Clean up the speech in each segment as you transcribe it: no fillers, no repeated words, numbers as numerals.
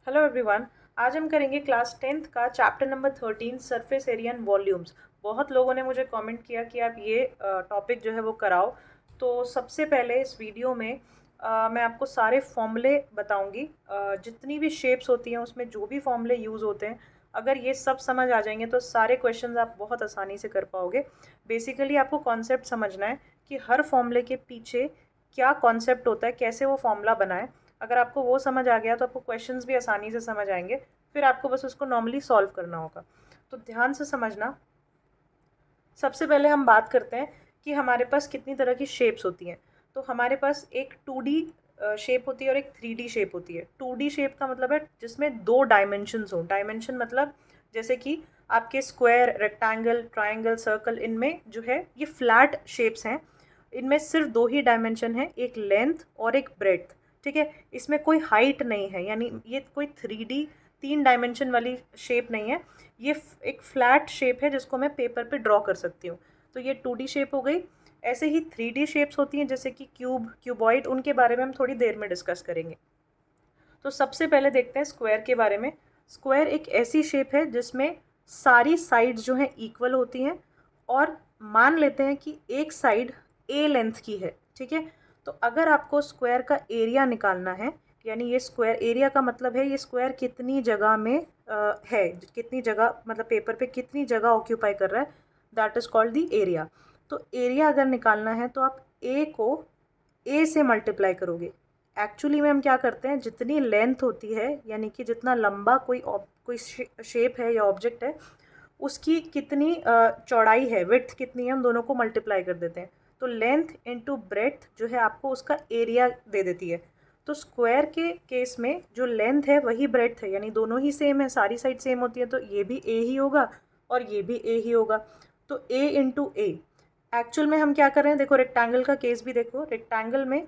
Hello everyone. आज हम करेंगे क्लास 10th का chapter number 13 surface area and volumes. बहुत लोगों ने मुझे कमेंट किया कि आप ये टॉपिक जो है वो कराओ। तो सबसे पहले इस वीडियो में मैं आपको सारे फॉर्मूले बताऊंगी। जितनी भी शेप्स होती हैं उसमें जो भी फॉर्मूले यूज़ होते हैं, अगर ये सब समझ आ जाएंगे तो सारे क्वेश्चंस आप बहुत आसानी से कर पाओगे। बेसिकली आपको कॉन्सेप्ट समझना है कि हर फॉर्मूले के पीछे क्या कॉन्सेप्ट होता है, कैसे वो फॉर्मूला बना है। अगर आपको वो समझ आ गया तो आपको क्वेश्चंस भी आसानी से समझ आएंगे। फिर आपको बस उसको नॉर्मली सॉल्व करना होगा। तो ध्यान से समझना। सबसे पहले हम बात करते हैं कि हमारे पास कितनी तरह की शेप्स होती हैं। तो हमारे पास एक 2D शेप होती है और एक 3D शेप होती है। 2D शेप का मतलब है जिसमें दो डायमेंशंस हों। डायमेंशन मतलब जैसे कि आपके स्क्वायर, रेक्टेंगल, ट्रायंगल, सर्कल, इनमें जो है ये फ्लैट शेप्स हैं। इनमें सिर्फ दो ही डायमेंशन है, एक लेंथ और एक ब्रेड्थ। ठीक है, इसमें कोई हाइट नहीं है, यानी ये कोई 3D 3 डायमेंशन वाली शेप नहीं है। ये एक फ्लैट शेप है जिसको मैं पेपर पे ड्रॉ कर सकती हूँ। तो ये 2D शेप हो गई। ऐसे ही 3D शेप्स होती हैं जैसे कि क्यूब, क्यूबॉइड, उनके बारे में हम थोड़ी देर में डिस्कस करेंगे। तो सबसे पहले देखते हैं स्क्वायर के बारे में। स्क्वायर एक ऐसी शेप है जिसमें सारी साइड्स जो हैं इक्वल होती हैं, और मान लेते हैं कि एक साइड ए लेंथ की है। ठीक है, तो अगर आपको स्क्वायर का एरिया निकालना है, यानी ये स्क्वायर एरिया का मतलब है ये स्क्वायर कितनी जगह में है, कितनी जगह मतलब पेपर पे कितनी जगह ऑक्यूपाई कर रहा है, that is called the area. तो एरिया अगर निकालना है तो आप ए को ए से मल्टीप्लाई करोगे। एक्चुअली में हम क्या करते हैं, जितनी लेंथ होती है यानी कि जितना लंबा कोई शेप है या ऑब्जेक्ट है, उसकी कितनी चौड़ाई है, विड्थ कितनी है, हम दोनों को मल्टीप्लाई कर देते हैं। तो लेंथ इंटू ब्रेड्थ जो है आपको उसका एरिया दे देती है। तो स्क्वायर के केस में जो लेंथ है वही ब्रेड्थ है, यानी दोनों ही सेम है, सारी साइड सेम होती है, तो ये भी ए ही होगा और ये भी ए ही होगा। तो ए इंटू ए। एक्चुअल में हम क्या कर रहे हैं, देखो रेक्टेंगल का केस भी देखो। रेक्टेंगल में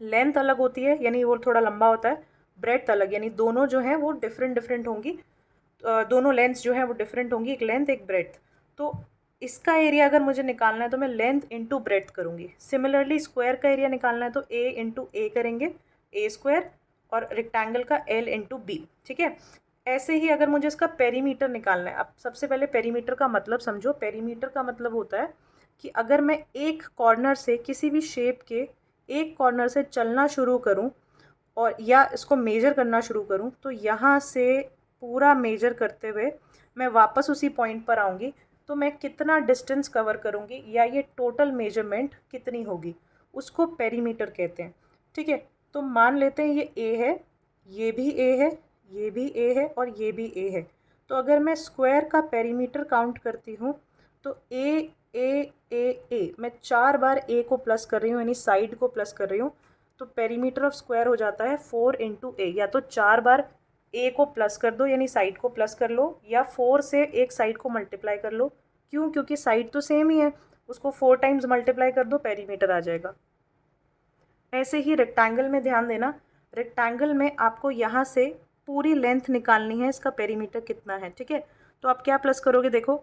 लेंथ अलग होती है, यानी वो थोड़ा लंबा होता है, ब्रेड्थ अलग, यानी दोनों जो हैं वो डिफरेंट डिफरेंट होंगी। दोनों लेंथ्स जो हैं वो डिफरेंट होंगी, एक लेंथ एक ब्रेड्थ। तो इसका एरिया अगर मुझे निकालना है तो मैं लेंथ इंटू ब्रेड्थ करूँगी। सिमिलरली स्क्वायर का एरिया निकालना है तो ए इंटू ए करेंगे, ए स्क्वायर, और रेक्टेंगल का एल इंटू बी। ठीक है, ऐसे ही अगर मुझे इसका पेरीमीटर निकालना है। अब सबसे पहले पेरीमीटर का मतलब समझो। पेरीमीटर का मतलब होता है कि अगर मैं एक कॉर्नर से, किसी भी शेप के एक कॉर्नर से चलना शुरू करूं और या इसको मेजर करना शुरू करूं, तो यहाँ से पूरा मेजर करते हुए मैं वापस उसी पॉइंट पर आऊँगी, तो मैं कितना डिस्टेंस कवर करूँगी या ये टोटल मेजरमेंट कितनी होगी, उसको पेरीमीटर कहते हैं। ठीक है, तो मान लेते हैं ये ए है, ये भी ए है, ये भी ए है और ये भी ए है। तो अगर मैं स्क्वायर का पेरीमीटर काउंट करती हूँ तो ए ए ए ए, मैं 4 बार ए को प्लस कर रही हूँ, यानी साइड को प्लस कर रही हूँ। तो पेरीमीटर ऑफ स्क्वायर हो जाता है 4 इंटू ए। या तो 4 बार ए को प्लस कर दो यानी साइड को प्लस कर लो, या 4 से एक साइड को मल्टीप्लाई कर लो। क्यों? क्योंकि साइड तो सेम ही है, उसको 4 टाइम्स मल्टीप्लाई कर दो, पेरीमीटर आ जाएगा। ऐसे ही रेक्टेंगल में ध्यान देना। रेक्टेंगल में आपको यहाँ से पूरी लेंथ निकालनी है, इसका पेरीमीटर कितना है। ठीक है, तो आप क्या प्लस करोगे, देखो,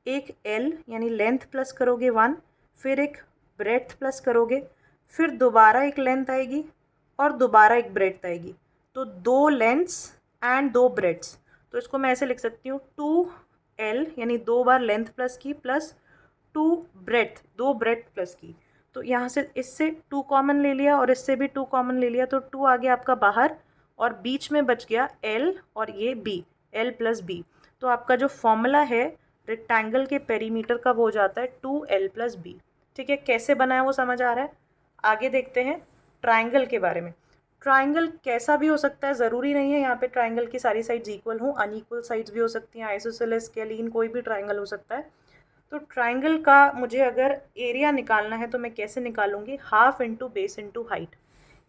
एक एल यानी लेंथ प्लस करोगे 1, फिर एक ब्रेड्थ प्लस करोगे, फिर दोबारा एक लेंथ आएगी और दोबारा एक ब्रेड्थ आएगी। तो 2 लेंथ्स एंड 2 ब्रेड्थ्स। तो इसको मैं ऐसे लिख सकती हूँ, 2L यानी 2 बार लेंथ प्लस की, प्लस 2 ब्रेड्थ, 2 ब्रेड्थ प्लस की। तो यहाँ से इससे 2 कॉमन ले लिया और इससे भी 2 कॉमन ले लिया, तो 2 आ गया आपका बाहर, और बीच में बच गया L और ये B, L प्लस B। तो आपका जो फॉर्मूला है रेक्टेंगल के पेरीमीटर का वो हो जाता है 2L प्लस बी। ठीक है, कैसे बना है वो समझ आ रहा है। आगे देखते हैं ट्राइंगल के बारे में। ट्राइंगल कैसा भी हो सकता है, ज़रूरी नहीं है यहाँ पे ट्राइंगल की सारी साइड्स इक्वल हों, अनइक्वल साइड्स भी हो सकती हैं, आइसोसेलेस, स्केलीन, कोई भी ट्राइंगल हो सकता है। तो ट्राइंगल का मुझे अगर एरिया निकालना है तो मैं कैसे निकालूंगी, half into base into height.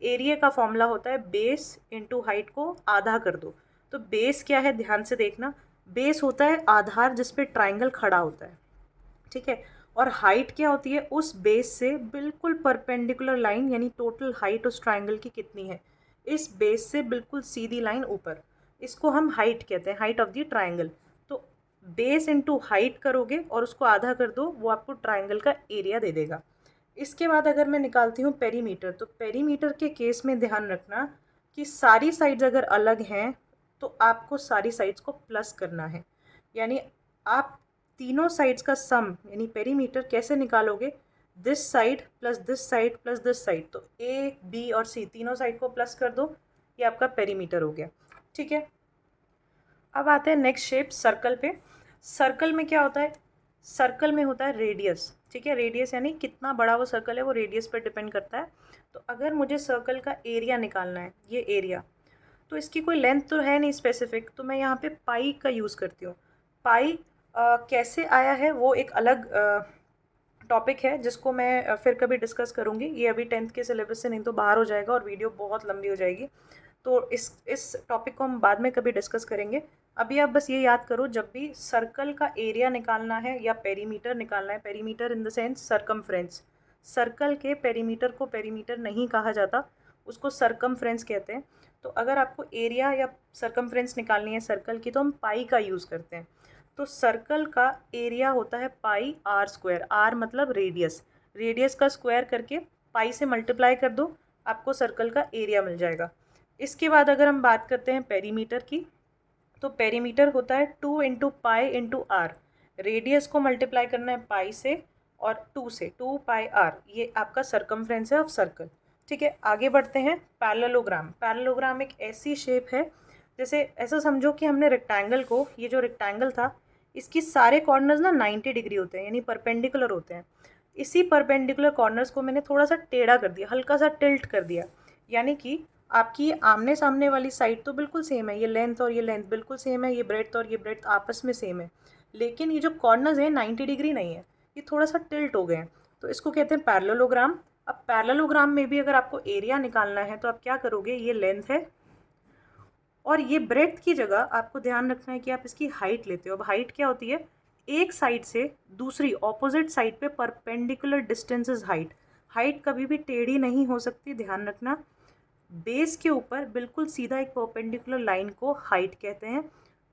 Area का फॉर्मूला होता है बेस इंटू हाइट को आधा कर दो। तो बेस क्या है, ध्यान से देखना। बेस होता है आधार जिस पे ट्राइंगल खड़ा होता है। ठीक है, और हाइट क्या होती है, उस बेस से बिल्कुल परपेंडिकुलर लाइन, यानी टोटल हाइट उस ट्राइंगल की कितनी है, इस बेस से बिल्कुल सीधी लाइन ऊपर, इसको हम हाइट कहते हैं, हाइट ऑफ द ट्राइंगल। तो बेस इंटू हाइट करोगे और उसको आधा कर दो, वो आपको ट्राइंगल का एरिया दे देगा। इसके बाद अगर मैं निकालती हूँ पेरीमीटर, तो पेरीमीटर के केस में ध्यान रखना कि सारी साइड्स अगर अलग हैं, तो आपको सारी साइड्स को प्लस करना है। यानी आप तीनों साइड्स का सम यानी पेरीमीटर कैसे निकालोगे, this side plus this side plus this side, तो ए बी और सी तीनों साइड को प्लस कर दो, ये आपका पेरीमीटर हो गया। ठीक है, अब आते हैं नेक्स्ट शेप सर्कल पे। सर्कल में क्या होता है, सर्कल में होता है रेडियस। ठीक है, रेडियस यानी कितना बड़ा वो सर्कल है वो रेडियस पर डिपेंड करता है। तो अगर मुझे सर्कल का एरिया निकालना है, ये एरिया, तो इसकी कोई लेंथ तो है नहीं स्पेसिफिक, तो मैं यहाँ पे पाई का यूज़ करती हूँ। पाई कैसे आया है वो एक अलग टॉपिक है जिसको मैं फिर कभी डिस्कस करूँगी। ये अभी 10th के सिलेबस से नहीं तो बाहर हो जाएगा और वीडियो बहुत लंबी हो जाएगी, तो इस टॉपिक को हम बाद में कभी डिस्कस करेंगे। अभी आप बस ये याद करो, जब भी सर्कल का एरिया निकालना है या पेरीमीटर निकालना है, perimeter in the sense circumference, circle के पेरीमीटर को पेरीमीटर नहीं कहा जाता, उसको सरकमफ्रेंस कहते हैं। तो अगर आपको एरिया या सरकमफ्रेंस निकालनी है सर्कल की तो हम पाई का यूज़ करते हैं। तो सर्कल का एरिया होता है पाई आर स्क्वायर, आर मतलब रेडियस, रेडियस का स्क्वायर करके पाई से मल्टीप्लाई कर दो, आपको सर्कल का एरिया मिल जाएगा। इसके बाद अगर हम बात करते हैं पेरीमीटर की, तो पेरीमीटर होता है 2 into pi into R, radius को मल्टीप्लाई करना है पाई से और 2 से, 2 पाई आर, ये आपका सरकमफ्रेंस है ऑफ सर्कल। ठीक है, आगे बढ़ते हैं। पैरेललोग्राम, पैरेललोग्राम एक ऐसी शेप है, जैसे ऐसा समझो कि हमने रेक्टेंगल को, ये जो रेक्टेंगल था इसकी सारे कॉर्नर्स ना 90 डिग्री होते हैं यानी परपेंडिकुलर होते हैं। इसी परपेंडिकुलर कॉर्नर्स को मैंने थोड़ा सा टेढ़ा कर दिया, हल्का सा टिल्ट कर दिया, यानी कि आपकी आमने सामने वाली साइड तो बिल्कुल सेम है, ये लेंथ और ये लेंथ बिल्कुल सेम है, ये ब्रेड्थ और ये ब्रेड्थ आपस में सेम है, लेकिन ये जो कॉर्नर्स हैं 90 डिग्री नहीं है, ये थोड़ा सा टिल्ट हो गए हैं, तो इसको कहते हैं पैरेललोग्राम। अब पैरेललोग्राम में भी अगर आपको एरिया निकालना है तो आप क्या करोगे, ये लेंथ है और ये ब्रेड्थ की जगह आपको ध्यान रखना है कि आप इसकी हाइट लेते हो। अब हाइट क्या होती है, एक साइड से दूसरी ऑपोजिट साइड पे perpendicular distance is height. Height कभी भी टेढ़ी नहीं हो सकती, ध्यान रखना। बेस के ऊपर बिल्कुल सीधा एक परपेंडिकुलर लाइन को हाइट कहते हैं,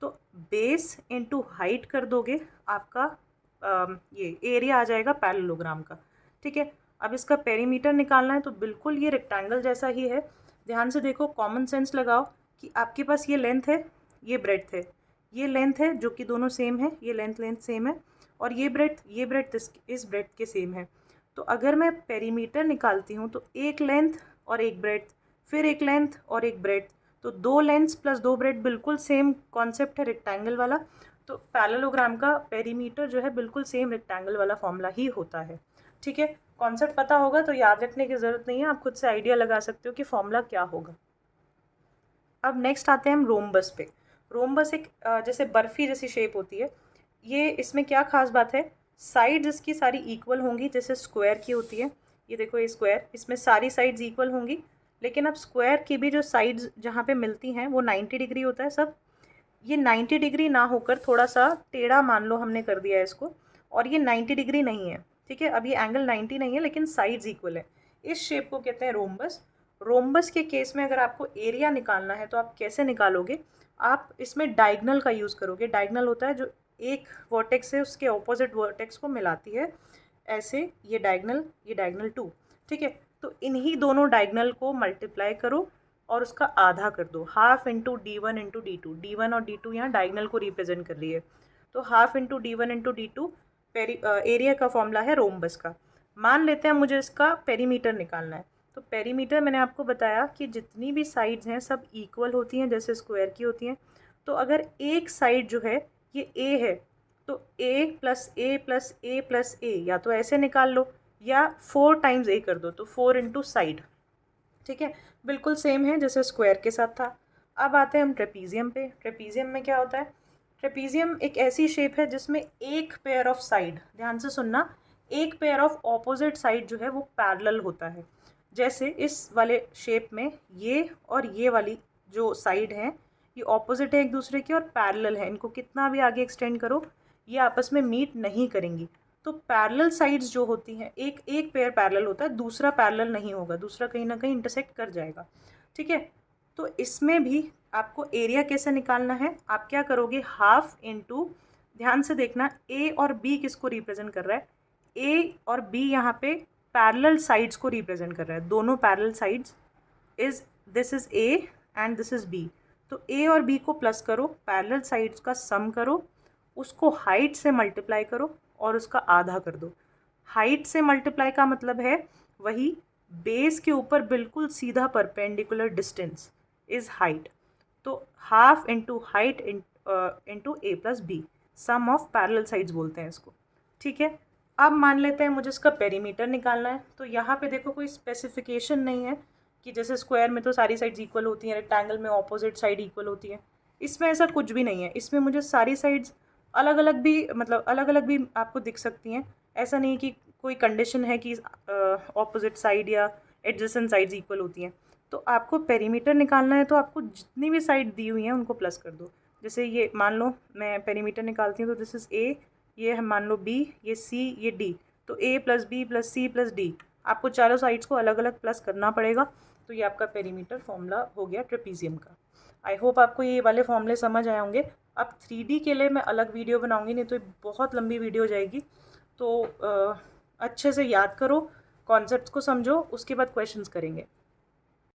तो बेस इनटू हाइट कर दोगे, आपका ये एरिया आ जाएगा पैरेललोग्राम का। ठीक है, अब इसका पेरीमीटर निकालना है तो बिल्कुल ये रेक्टेंगल जैसा ही है, ध्यान से देखो, कॉमन सेंस लगाओ कि आपके पास ये लेंथ है, ये ब्रेड्थ है, ये लेंथ है जो कि दोनों सेम है, ये लेंथ सेम है, और ये ब्रेड्थ इस ब्रेड्थ के सेम है। तो अगर मैं पेरीमीटर निकालती हूँ तो एक लेंथ और एक ब्रेड्थ, फिर एक लेंथ और एक ब्रेड्थ, तो 2 लेंथ्स प्लस 2 ब्रेड्थ, बिल्कुल सेम कॉन्सेप्ट है रेक्टेंगल वाला। तो पैरेललोग्राम का पेरीमीटर जो है बिल्कुल सेम रेक्टेंगल वाला फॉर्मूला ही होता है। ठीक है, कॉन्सेप्ट पता होगा तो याद रखने की ज़रूरत नहीं है, आप खुद से आइडिया लगा सकते हो कि फॉर्मूला क्या होगा। अब नेक्स्ट आते हैं हम रोम्बस पे। रोम्बस एक जैसे बर्फ़ी जैसी शेप होती है, ये इसमें क्या खास बात है, साइड्स इसकी सारी इक्वल होंगी जैसे स्क्वायर की होती है। ये देखो ये स्क्वायर, इसमें सारी साइड्स इक्वल होंगी, लेकिन अब स्क्वायर की भी जो साइड्स जहाँ पे मिलती हैं वो 90 डिग्री होता है सब। ये 90 डिग्री ना होकर थोड़ा सा टेढ़ा मान लो हमने कर दिया है इसको, और ये 90 डिग्री नहीं है। ठीक है, अब ये एंगल 90 नहीं है लेकिन साइड्स इक्वल है, इस शेप को कहते हैं रोम्बस। रोम्बस के केस में अगर आपको एरिया निकालना है तो आप कैसे निकालोगे, आप इसमें डायगनल का यूज़ करोगे। डायगनल होता है जो एक वर्टेक्स से उसके ऑपोजिट वर्टेक्स को मिलाती है, ऐसे ये डायगनल 2। ठीक है, तो इन्हीं दोनों डायगनल को मल्टीप्लाई करो और उसका आधा कर दो, half into D1 into D2। D1 और D2 यहाँ डायगनल को रिप्रेजेंट कर रही है, तो half into D1 into D2 area का फॉर्मूला है रोम्बस का। मान लेते हैं मुझे इसका पेरीमीटर निकालना है, तो पेरीमीटर मैंने आपको बताया कि जितनी भी साइड्स हैं सब इक्वल होती हैं जैसे स्क्वायर की होती हैं। तो अगर एक साइड जो है ये A है तो A plus A plus A plus A, या तो ऐसे निकाल लो या 4 टाइम्स A कर दो, तो 4 इंटू साइड। ठीक है, बिल्कुल सेम है जैसे स्क्वायर के साथ था। अब आते हैं हम ट्रेपीजियम पे। ट्रेपीजियम में क्या होता है, ट्रेपीजियम एक ऐसी शेप है जिसमें एक पेयर ऑफ साइड, ध्यान से सुनना, एक पेयर ऑफ ऑपोजिट साइड जो है वो पैरेलल होता है। जैसे इस वाले शेप में ये और ये वाली जो साइड हैं ये ऑपोजिट है एक दूसरे के और पैरेलल है, इनको कितना भी आगे एक्सटेंड करो ये आपस में मीट नहीं करेंगी। तो पैरेलल साइड्स जो होती हैं, एक एक पेयर पैरेलल होता है, दूसरा पैरेलल नहीं होगा, दूसरा कहीं ना कहीं इंटरसेक्ट कर जाएगा। ठीक है, तो इसमें भी आपको एरिया कैसे निकालना है, आप क्या करोगे, हाफ इंटू, ध्यान से देखना ए और बी किसको रिप्रेजेंट कर रहा है, ए और बी यहाँ पे पैरेलल साइड्स को रिप्रेजेंट कर रहा है, दोनों parallel sides is, this is A and this is B. तो ए और बी को प्लस करो, पैरेलल साइड्स का सम करो, उसको हाइट से मल्टीप्लाई करो और उसका आधा कर दो। हाइट से मल्टीप्लाई का मतलब है वही बेस के ऊपर बिल्कुल सीधा परपेंडिकुलर डिस्टेंस इज हाइट। तो half into height into A plus B, sum of parallel sides बोलते हैं इसको। ठीक है, अब मान लेते हैं मुझे इसका पेरीमीटर निकालना है। तो यहाँ पे देखो कोई स्पेसिफिकेशन नहीं है कि जैसे स्क्वायर में तो सारी साइड्स इक्वल होती हैं, रेक्टेंगल में ऑपोजिट साइड इक्वल होती है। इसमें ऐसा कुछ भी नहीं है, इसमें मुझे सारी साइड्स अलग अलग भी मतलब अलग अलग भी आपको दिख सकती हैं। ऐसा नहीं कि कोई कंडीशन है कि ऑपोजिट साइड या एडजेसेंट साइड्स इक्वल होती हैं। तो आपको पेरीमीटर निकालना है तो आपको जितनी भी साइड दी हुई हैं उनको प्लस कर दो। जैसे ये मान लो मैं पेरीमीटर निकालती हूँ तो दिस इज़ ए, ये है मान लो बी, ये सी, ये डी। तो A plus B plus C plus D, आपको चारों साइड्स को अलग अलग प्लस करना पड़ेगा। तो ये आपका पेरीमीटर फॉर्मूला हो गया ट्रेपीजियम का। आई होप आपको ये वाले फॉर्मूले समझ आए होंगे। अब 3D के लिए मैं अलग वीडियो बनाऊंगी, नहीं तो बहुत लंबी वीडियो हो जाएगी। तो अच्छे से याद करो, कॉन्सेप्ट्स को समझो, उसके बाद क्वेश्चंस करेंगे।